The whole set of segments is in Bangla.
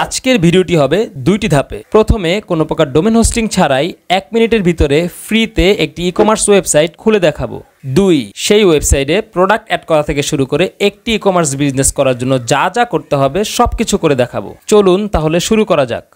আজকের ভিডিওটি হবে দুইটি ধাপে। প্রথমে কোনো প্রকার ডোমেন হোস্টিং ছাড়াই 1 মিনিটের ভিতরে ফ্রিতে একটি ই কমার্স ওয়েবসাইট খুলে দেখাবো। 2, সেই ওয়েবসাইটে প্রোডাক্ট অ্যাড করা থেকে শুরু করে একটি ই কমার্স বিজনেস করার জন্য যা যা করতে হবে সবকিছু করে দেখাবো। চলুন তাহলে শুরু করা যাক।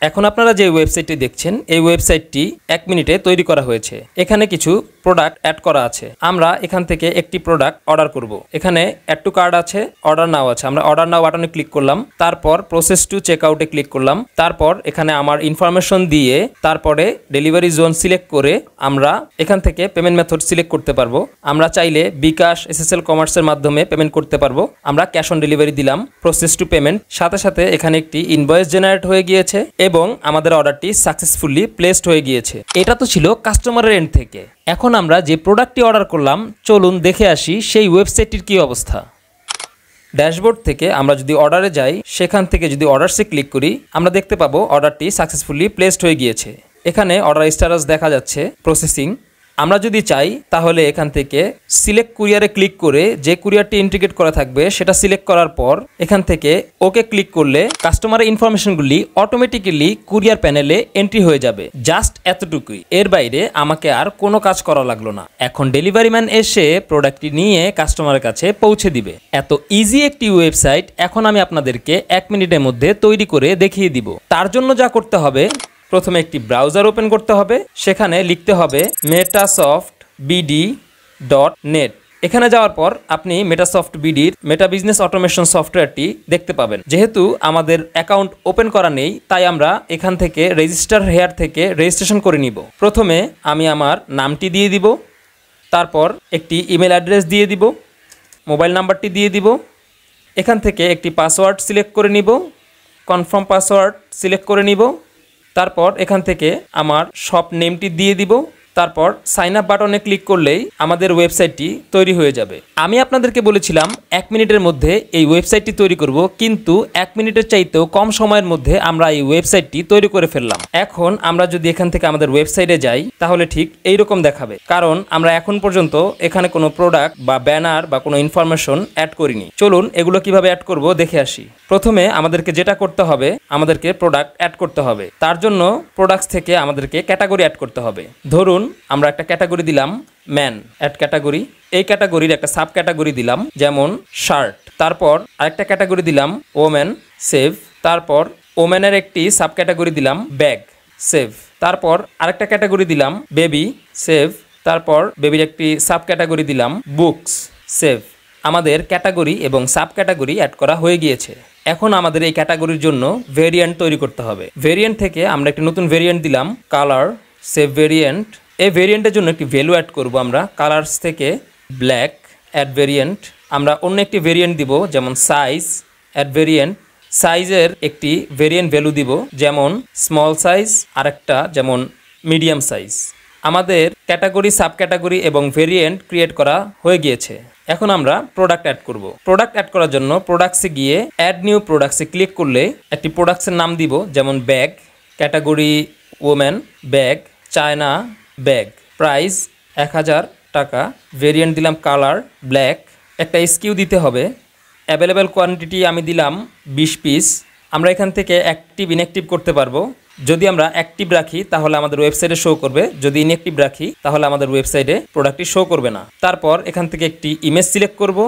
এখন আপনারা যে ওয়েবসাইটটি দেখছেন এই ওয়েবসাইটটি 1 মিনিটে তৈরি করা হয়েছে। এখানে কিছু প্রোডাক্ট অ্যাড করা আছে। আমরা এখান থেকে একটি প্রোডাক্ট অর্ডার করব। এখানে অ্যাড টু কার্ট আছে, অর্ডার নাও আছে। আমরা অর্ডার নাও বাটনে ক্লিক করলাম, তারপর প্রসেস টু চেক আউটে ক্লিক করলাম, তারপর এখানে আমার ইনফরমেশন দিয়ে তারপরে ডেলিভারি জোন সিলেক্ট করে আমরা এখান থেকে পেমেন্ট মেথড সিলেক্ট করতে পারবো। আমরা চাইলে বিকাশ, এসএসএল কমার্সের মাধ্যমে পেমেন্ট করতে পারবো। আমরা ক্যাশ অন ডেলিভারি দিলাম, প্রসেস টু পেমেন্ট। সাথে সাথে এখানে একটি ইনভয়েস জেনারেট হয়ে গিয়েছে এবং আমাদের অর্ডারটি সাকসেসফুলি প্লেসড হয়ে গিয়েছে। এটা তো ছিল কাস্টমারের এন্ড থেকে। এখন আমরা যে প্রোডাক্টটি অর্ডার করলাম চলুন দেখে আসি সেই ওয়েবসাইটটির কি অবস্থা। ড্যাশবোর্ড থেকে আমরা যদি অর্ডারে যাই, সেখান থেকে যদি অর্ডারসে ক্লিক করি, আমরা দেখতে পাবো অর্ডারটি সাকসেসফুলি প্লেসড হয়ে গিয়েছে। এখানে অর্ডার স্ট্যাটাস দেখা যাচ্ছে, প্রসেসিং। আমরা যদি চাই তাহলে এখান থেকে সিলেক্ট কুরিয়ারে ক্লিক করে যে কুরিয়ারটি ইন্টিগ্রেট করা থাকবে সেটা সিলেক্ট করার পর এখান থেকে ওকে ক্লিক করলে কাস্টমারের ইনফরমেশনগুলি অটোমেটিক্যালি কুরিয়ার প্যানেলে এন্ট্রি হয়ে যাবে। জাস্ট এতটুকুই, এর বাইরে আমাকে আর কোনো কাজ করা লাগলো না। এখন ডেলিভারি ম্যান এসে প্রোডাক্টটি নিয়ে কাস্টমারের কাছে পৌঁছে দিবে। এত ইজি একটি ওয়েবসাইট এখন আমি আপনাদেরকে 1 মিনিটের মধ্যে তৈরি করে দেখিয়ে দিব। তার জন্য যা করতে হবে, প্রথমে একটি ব্রাউজার ওপেন করতে হবে। সেখানে লিখতে হবে metasoftbd.net। এখানে যাওয়ার পর আপনি মেটাসফট বিডির মেটা বিজনেস অটোমেশন সফটওয়্যারটি দেখতে পাবেন। যেহেতু আমাদের অ্যাকাউন্ট ওপেন করা নেই, তাই আমরা এখান থেকে রেজিস্টার হেয়ার থেকে রেজিস্ট্রেশন করে নিব। প্রথমে আমি আমার নামটি দিয়ে দিব, তারপর একটি ইমেল অ্যাড্রেস দিয়ে দিব, মোবাইল নাম্বারটি দিয়ে দিব। এখান থেকে একটি পাসওয়ার্ড সিলেক্ট করে নিব, কনফার্ম পাসওয়ার্ড সিলেক্ট করে নিব। তারপর এখান থেকে আমার শপ নেমটি দিয়ে দিব। তারপর সাইন আপ বাটনে ক্লিক করলেই আমাদের ওয়েবসাইটটি তৈরি হয়ে যাবে। আমি আপনাদেরকে বলেছিলাম 1 মিনিটের মধ্যে এই ওয়েবসাইটটি তৈরি করব, কিন্তু 1 মিনিটের চাইতেও কম সময়ের মধ্যে আমরা এই ওয়েবসাইটটি তৈরি করে ফেললাম। এখন আমরা যদি এখান থেকে আমাদের ওয়েবসাইটে যাই তাহলে ঠিক এইরকম দেখাবে, কারণ আমরা এখন পর্যন্ত এখানে কোনো প্রোডাক্ট বা ব্যানার বা কোনো ইনফরমেশন অ্যাড করিনি। চলুন এগুলো কিভাবে অ্যাড করব দেখে আসি। প্রথমে আমাদেরকে যেটা করতে হবে, আমাদেরকে প্রোডাক্ট অ্যাড করতে হবে। তার জন্য প্রোডাক্টস থেকে আমাদেরকে ক্যাটাগরি অ্যাড করতে হবে। ধরুন আমরা একটা ক্যাটাগরি দিলাম ম্যান, অ্যাড ক্যাটাগরি। এই ক্যাটাগরির একটা সাব ক্যাটাগরি দিলাম, যেমন শার্ট। তারপর আরেকটা ক্যাটাগরি দিলাম ওমেন, সেভ। তারপর ওমেনের একটি সাব ক্যাটাগরি দিলাম ব্যাগ, সেভ। তারপর আরেকটা ক্যাটাগরি দিলাম বেবি, সেভ। তারপর বেবির একটি সাব ক্যাটাগরি দিলাম বুকস, সেভ। আমাদের ক্যাটাগরি এবং সাব ক্যাটাগরি অ্যাড করা হয়ে গিয়েছে। এখন আমাদের এই ক্যাটাগরির জন্য ভেরিয়েন্ট তৈরি করতে হবে। ভেরিয়েন্ট থেকে আমরা একটি নতুন ভেরিয়েন্ট দিলাম, কালার, সেভ ভেরিয়েন্ট। এই ভেরিয়েন্টের জন্য একটি ভ্যালু অ্যাড করব আমরা। কালার্স থেকে ব্ল্যাক, অ্যাড ভেরিয়েন্ট। আমরা অন্য একটি ভেরিয়েন্ট দিব, যেমন সাইজ, অ্যাড ভেরিয়েন্ট। সাইজের একটি ভেরিয়েন্ট ভ্যালু দিব, যেমন স্মল সাইজ, আরেকটা যেমন মিডিয়াম সাইজ। আমাদের ক্যাটাগরি, সাব ক্যাটাগরি এবং ভেরিয়েন্ট ক্রিয়েট করা হয়ে গিয়েছে। এখন আমরা প্রোডাক্ট অ্যাড করব। প্রোডাক্ট অ্যাড করার জন্য প্রোডাক্টসে গিয়ে অ্যাড নিউ প্রোডাক্টসে ক্লিক করলে একটি প্রোডাক্টসের নাম দিব, যেমন bag, category women, bag, China bag, price 1000 টাকা, ভেরিয়েন্ট দিলাম কালার, ব্ল্যাক। একটা এসকিউ দিতে হবে। অ্যাভেলেবেল কোয়ান্টিটি আমি দিলাম 20 পিস। আমরা এখান থেকে অ্যাক্টিভ ইনঅ্যাক্টিভ করতে পারবো। যদি আমরা অ্যাক্টিভ রাখি তাহলে আমাদের ওয়েবসাইটে শো করবে, যদি ইনঅ্যাক্টিভ রাখি তাহলে আমাদের ওয়েবসাইটে প্রোডাক্টটি শো করবে না। তারপর এখান থেকে একটি ইমেজ সিলেক্ট করব।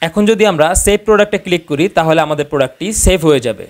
এখন যদি আমরা সেভ প্রোডাক্টে ক্লিক করি তাহলে আমাদের প্রোডাক্টটি সেভ হয়ে যাবে।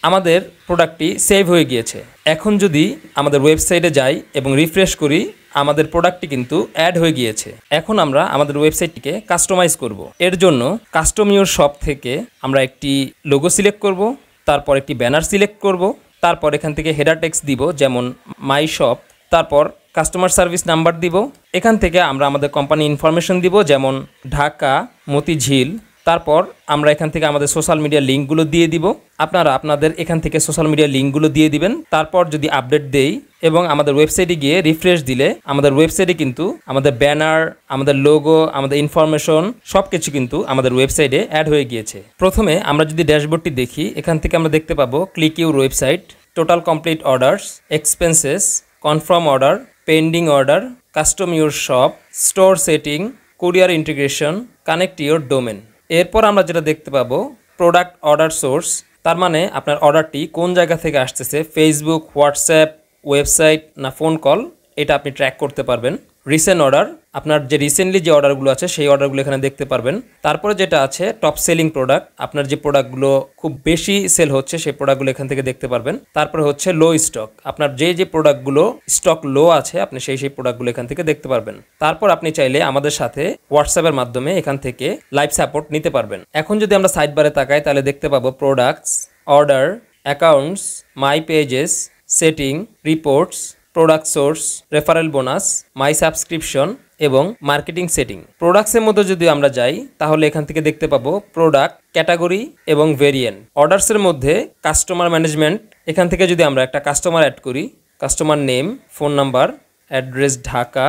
আমাদের প্রোডাক্টটি সেভ হয়ে গিয়েছে। এখন যদি আমাদের ওয়েবসাইটে যাই এবং রিফ্রেশ করি, আমাদের প্রোডাক্টটি কিন্তু অ্যাড হয়ে গিয়েছে। এখন আমরা আমাদের ওয়েবসাইটটিকে কাস্টমাইজ করব। এর জন্য কাস্টম ইউর শপ থেকে আমরা একটি লোগো সিলেক্ট করব, তারপর একটি ব্যানার সিলেক্ট করব। তারপর এখান থেকে হেডার টেক্সট দিব, যেমন মাই শপ। তারপর কাস্টমার সার্ভিস নাম্বার দিব। এখান থেকে আমরা আমাদের কোম্পানি ইনফরমেশন দিব, যেমন ঢাকা, মতিঝিল। তারপর আমরা এখান থেকে আমাদের সোশ্যাল মিডিয়া লিঙ্কগুলো দিয়ে দিব। আপনারা আপনাদের এখান থেকে সোশ্যাল মিডিয়া লিঙ্কগুলো দিয়ে দিবেন। তারপর যদি আপডেট দেই এবং আমাদের ওয়েবসাইটে গিয়ে রিফ্রেশ দিলে আমাদের ওয়েবসাইটে কিন্তু আমাদের ব্যানার, আমাদের লোগো, আমাদের ইনফরমেশন সব কিছু কিন্তু আমাদের ওয়েবসাইটে অ্যাড হয়ে গিয়েছে। প্রথমে আমরা যদি ড্যাশবোর্ডটি দেখি, এখান থেকে আমরা দেখতে পাবো click your website, total complete orders, expenses, confirm order, pending order, custom your shop, store setting, courier integration, connect your domain. এরপর আমরা যেটা দেখতে পাবো প্রোডাক্ট অর্ডার সোর্স, তার মানে আপনার অর্ডারটি কোন জায়গা থেকে আসতেছে, ফেসবুক, হোয়াটসঅ্যাপ, ওয়েবসাইট না ফোন কল, এটা আপনি ট্র্যাক করতে পারবেন। রিসেন্ট অর্ডার, আপনার যে রিসেন্টলি যে অর্ডারগুলো আছে সেই অর্ডারগুলো এখানে দেখতে পারবেন। তারপরে যেটা আছে টপ সেলিং প্রোডাক্ট, আপনার যে প্রোডাক্টগুলো খুব বেশি সেল হচ্ছে সেই প্রোডাক্টগুলো এখান থেকে দেখতে পারবেন। তারপরে হচ্ছে লো স্টক, আপনার যে প্রোডাক্টগুলো স্টক লো আছে আপনি সেই প্রোডাক্টগুলো এখান থেকে দেখতে পারবেন। তারপর আপনি চাইলে আমাদের সাথে হোয়াটসঅ্যাপের মাধ্যমে এখান থেকে লাইভ সাপোর্ট নিতে পারবেন। এখন যদি আমরা সাইড বারে তাকাই তাহলে দেখতে পাবো products, order, accounts, my pages, setting, reports, product source, referral bonus, my subscription এবং মার্কেটিং সেটিং। প্রোডাক্টসের মধ্যে যদি আমরা যাই তাহলে এখান থেকে দেখতে পাবো প্রোডাক্ট, ক্যাটাগরি এবং ভেরিয়েন্ট। অর্ডার্সের মধ্যে কাস্টমার ম্যানেজমেন্ট, এখান থেকে যদি আমরা একটা কাস্টমার অ্যাড করি, customer name, phone number, address Dhaka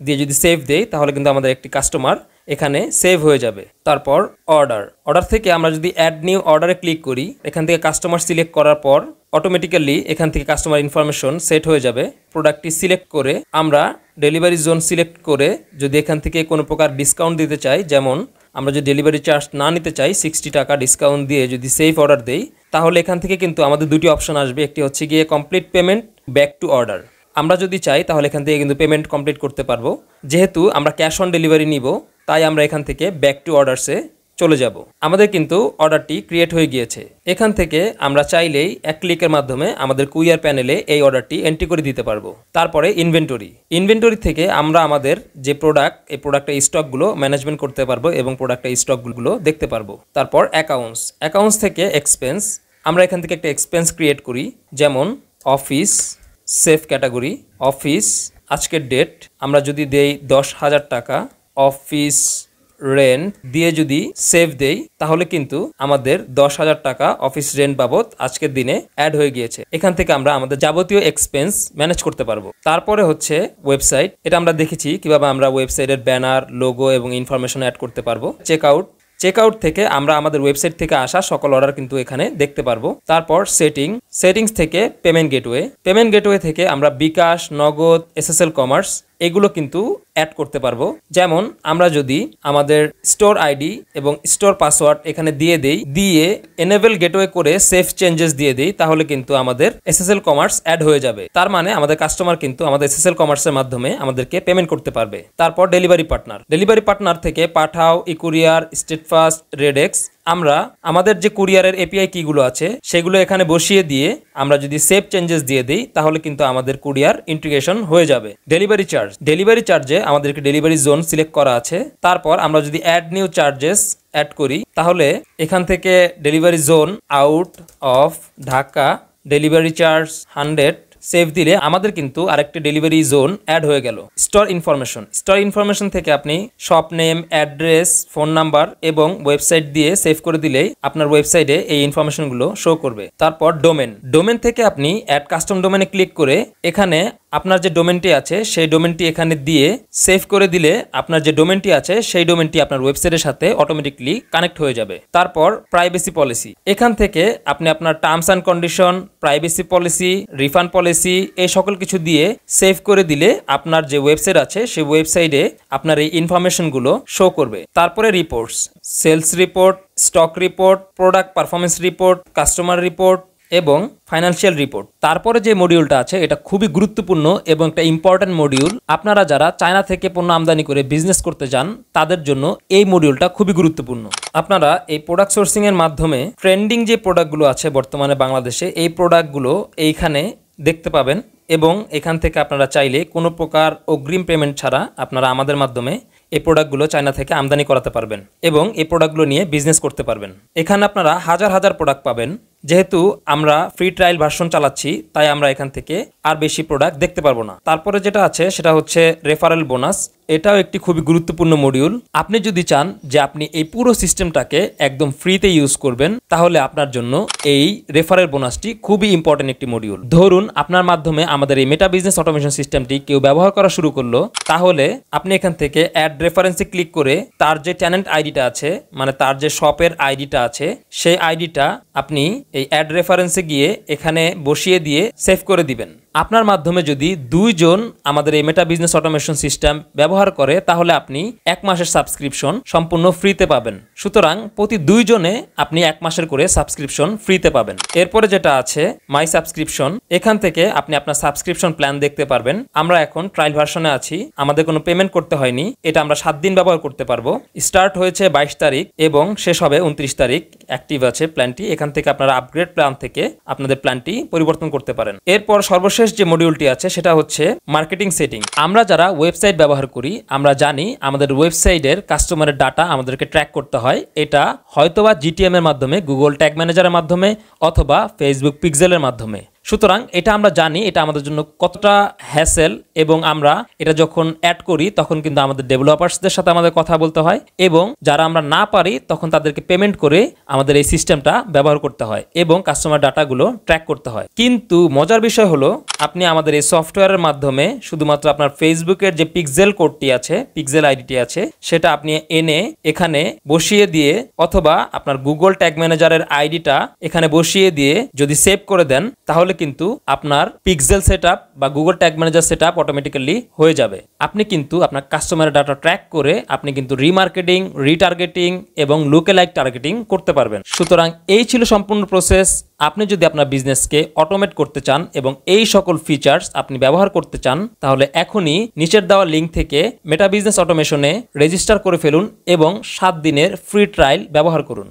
দিয়ে যদি সেভ দেই তাহলে কিন্তু আমাদের একটি কাস্টমার এখানে সেভ হয়ে যাবে। তারপর অর্ডার থেকে আমরা যদি অ্যাড নিউ অর্ডারে ক্লিক করি, এখান থেকে কাস্টমার সিলেক্ট করার পর অটোমেটিক্যালি এখান থেকে কাস্টমার ইনফরমেশন সেট হয়ে যাবে। প্রোডাক্টটি সিলেক্ট করে আমরা ডেলিভারি জোন সিলেক্ট করে যদি এখান থেকে কোনো প্রকার ডিসকাউন্ট দিতে চাই, যেমন আমরা যদি ডেলিভারি চার্জ না নিতে চাই 60 টাকা ডিসকাউন্ট দিয়ে যদি সেভ অর্ডার দেই তাহলে এখান থেকে কিন্তু আমাদের দুটি অপশন আসবে। একটি হচ্ছে গিয়ে complete payment, back to order. আমরা যদি চাই তাহলে এখান থেকে কিন্তু পেমেন্ট কমপ্লিট করতে পারবো। যেহেতু আমরা ক্যাশ অন ডেলিভারি নিব তাই আমরা এখান থেকে ব্যাক টু অর্ডারসে চলে যাব। আমাদের কিন্তু অর্ডারটি ক্রিয়েট হয়ে গিয়েছে। এখান থেকে আমরা চাইলেই এক ক্লিকের মাধ্যমে আমাদের কুরিয়ার প্যানেলে এই অর্ডারটি এন্ট্রি করে দিতে পারবো। তারপরে ইনভেন্টরি থেকে আমরা আমাদের যে প্রোডাক্ট, এই প্রোডাক্টের স্টকগুলো ম্যানেজমেন্ট করতে পারবো এবং প্রোডাক্টের স্টকগুলো দেখতে পারবো। তারপর অ্যাকাউন্টস থেকে এক্সপেন্স, আমরা এখান থেকে একটা এক্সপেন্স ক্রিয়েট করি, যেমন অফিস, সেফ ক্যাটাগরি, অফিস, আজকের ডেট আমরা যদি দেই 10,000 টাকা, অফিস রেন্ট দিয়ে যদি সেভ দেই তাহলে কিন্তু আমাদের 10,000 টাকা অফিস রেন্ট বাবদ আজকের দিনে অ্যাড হয়ে গিয়েছে। এখান থেকে আমরা আমাদের যাবতীয় এক্সপেন্স ম্যানেজ করতে পারবো। তারপরে হচ্ছে ওয়েবসাইট, এটা আমরা দেখেছি কিভাবে আমরা ওয়েবসাইটের ব্যানার, লোগো এবং ইনফরমেশন অ্যাড করতে পারবো। চেকআউট থেকে আমরা আমাদের ওয়েবসাইট থেকে আসা সকল অর্ডার কিন্তু এখানে দেখতে পারবো। তারপর সেটিংস থেকে পেমেন্ট গেটওয়ে থেকে আমরা বিকাশ, নগদ, এসএসএল কমার্স এগুলো কিন্তু অ্যাড করতে পারবো। যেমন আমরা যদি আমাদের স্টোর আইডি এবং স্টোর পাসওয়ার্ড এখানে দিয়ে এনেবল গেটওয়ে করে সেফ চেঞ্জেস দিয়ে দিই তাহলে কিন্তু আমাদের এসএসএল কমার্স অ্যাড হয়ে যাবে। তার মানে আমাদের কাস্টমার কিন্তু আমাদের এসএসএল কমার্সের মাধ্যমে আমাদেরকে পেমেন্ট করতে পারবে। তারপর ডেলিভারি পার্টনার থেকে পাঠাও, ইকুরিয়ার, স্টেটফাস্ট, রেডেক্স, আমরা আমাদের যে কুরিয়ারের এপিআই কিগুলো আছে সেগুলো এখানে বসিয়ে দিয়ে আমরা যদি সেভ চেঞ্জেস দিয়ে দিই তাহলে কিন্তু আমাদের কুরিয়ার ইন্টিগ্রেশন হয়ে যাবে। ডেলিভারি চার্জে আমাদেরকে ডেলিভারি জোন সিলেক্ট করা আছে। তারপর আমরা যদি অ্যাড নিউ চার্জেস অ্যাড করি তাহলে এখান থেকে delivery zone out of Dhaka, delivery charge 100 save দিলে আমাদের কিন্তু আরেকটি ডেলিভারি জোন অ্যাড হয়ে গেল। স্টোর ইনফরমেশন থেকে আপনি shop name, address, phone number এবং ওয়েবসাইট দিয়ে সেভ করে দিলেই আপনার ওয়েবসাইটে এই ইনফরমেশনগুলো শো করবে। তারপর ডোমেন থেকে আপনি অ্যাড কাস্টম ডোমেনে ক্লিক করে এখানে আপনার যে ডোমেনটি আছে সেই ডোমেনটি এখানে দিয়ে সেভ করে দিলে আপনার যে ডোমেনটি আছে সেই ডোমেনটি আপনার ওয়েবসাইটের সাথে অটোমেটিকলি কানেক্ট হয়ে যাবে। তারপর প্রাইভেসি পলিসি, এখান থেকে আপনি আপনার terms and condition, privacy policy, refund policy এই সকল কিছু দিয়ে সেভ করে দিলে আপনার যে ওয়েবসাইট আছে সেই ওয়েবসাইটে আপনার এই ইনফরমেশনগুলো শো করবে। তারপরে reports, sales report, stock report, product performance report, customer report এবং ফাইন্যান্সিয়াল রিপোর্ট। তারপরে যে মডিউলটা আছে এটা খুবই গুরুত্বপূর্ণ এবং একটা ইম্পর্টেন্ট মডিউল। আপনারা যারা চায়না থেকে পণ্য আমদানি করে বিজনেস করতে চান তাদের জন্য এই মডিউলটা খুবই গুরুত্বপূর্ণ। আপনারা এই প্রোডাক্ট সোর্সিং এর মাধ্যমে ট্রেন্ডিং যে প্রোডাক্টগুলো আছে বর্তমানে বাংলাদেশে এই প্রোডাক্টগুলো এইখানে দেখতে পাবেন এবং এখান থেকে আপনারা চাইলে কোনো প্রকার অগ্রিম পেমেন্ট ছাড়া আপনারা আমাদের মাধ্যমে এই প্রোডাক্টগুলো চায়না থেকে আমদানি করাতে পারবেন এবং এই প্রোডাক্টগুলো নিয়ে বিজনেস করতে পারবেন। এখানে আপনারা হাজার প্রোডাক্ট পাবেন। যেহেতু আমরা ফ্রি ট্রায়াল ভার্সন চালাচ্ছি তাই আমরা এখান থেকে আর বেশি প্রোডাক্ট দেখতে পারবো না। তারপরে যেটা আছে সেটা হচ্ছে রেফারেল বোনাস, এটাও একটি খুবই গুরুত্বপূর্ণ মডিউল। আপনি যদি চান যে আপনি এই পুরো সিস্টেমটাকে একদম ফ্রিতে ইউজ করবেন তাহলে আপনার জন্য এই রেফারেল বোনাসটি খুবই ইম্পর্টেন্ট একটি মডিউল। ধরুন আপনার মাধ্যমে আমাদের এই মেটা বিজনেস অটোমেশন সিস্টেমটি কেউ ব্যবহার করা শুরু করলো, তাহলে আপনি এখান থেকে অ্যাড রেফারেন্সে ক্লিক করে তার যে ট্যালেন্ট আইডিটা আছে মানে তার যে শপের আইডিটা আছে সেই আইডিটা আপনি এই অ্যাড রেফারেন্সে গিয়ে এখানে বসিয়ে দিয়ে সেভ করে দিবেন। আপনার মাধ্যমে যদি 2 জন আমাদের এই মেটা বিজনেস অটোমেশন সিস্টেম ব্যবহার করে তাহলে আপনি 1 মাসের সাবস্ক্রিপশন সম্পূর্ণ ফ্রিতে পাবেন। সুতরাং প্রতি 2 জনে আপনি 1 মাসের করে সাবস্ক্রিপশন ফ্রিতে পাবেন। এরপরে যেটা আছে মাই সাবস্ক্রিপশন, এখান থেকে আপনি আপনার সাবস্ক্রিপশন প্ল্যান দেখতে পারবেন। আমরা এখন ট্রায়াল ভার্সনে আছি, আমাদের কোনো পেমেন্ট করতে হয়নি। এটা আমরা 7 দিন ব্যবহার করতে পারবো। স্টার্ট হয়েছে 22 তারিখ এবং শেষ হবে 29 তারিখ। অ্যাক্টিভ আছে প্ল্যানটি। এখান থেকে আপনারা আপগ্রেড প্ল্যান থেকে আপনাদের প্ল্যানটি পরিবর্তন করতে পারেন। এরপর সর্বশেষ যে মডিউলটি আছে সেটা হচ্ছে মার্কেটিং সেটিং। আমরা যারা ওয়েবসাইট ব্যবহার করি আমরা জানি আমাদের ওয়েবসাইটের কাস্টমারের ডাটা আমাদেরকে ট্র্যাক করতে হয়। এটা হয়তোবা জিটিএম এর মাধ্যমে, গুগল ট্যাগ ম্যানেজারের মাধ্যমে অথবা ফেসবুক পিক্সেলের মাধ্যমে। সুতরাং এটা আমরা জানি এটা আমাদের জন্য কতটা হ্যাসেল, এবং আমরা এটা যখন অ্যাড করি তখন কিন্তু আমাদের ডেভেলপার্সদের সাথে আমাদের কথা বলতে হয়, এবং যারা আমরা না পারি তখন তাদেরকে পেমেন্ট করে আমাদের এই সিস্টেমটা ব্যবহার করতে হয় এবং কাস্টমার ডাটাগুলো ট্র্যাক করতে হয়। কিন্তু মজার বিষয় হলো আপনি আমাদের এই সফটওয়্যারের মাধ্যমে শুধুমাত্র আপনার ফেসবুকের যে পিক্সেল কোডটি আছে, পিক্সেল আইডিটি আছে, সেটা আপনি এনে এখানে বসিয়ে দিয়ে অথবা আপনার গুগল ট্যাগ ম্যানেজারের আইডিটা এখানে বসিয়ে দিয়ে যদি সেভ করে দেন তাহলে কিন্তু আপনার পিক্সেল সেটআপ বা Google tag manager setup automatically হয়ে যাবে। আপনি কিন্তু আপনার কাস্টমারের ডাটা ট্র্যাক করে আপনি কিন্তু রিমার্কেটিং, রিটার্গেটিং এবং লুকেলাইক টার্গেটিং করতে পারবেন। সুতরাং এই ছিল সম্পূর্ণ প্রসেস। আপনি যদি আপনার বিজনেসকে অটোমেট করতে চান এবং এই সকল ফিচার্স আপনি ব্যবহার করতে চান তাহলে এখনই নিচের দেওয়া লিঙ্ক থেকে মেটা বিজনেস অটোমেশনে রেজিস্টার করে ফেলুন এবং 7 দিনের ফ্রি ট্রায়াল ব্যবহার করুন।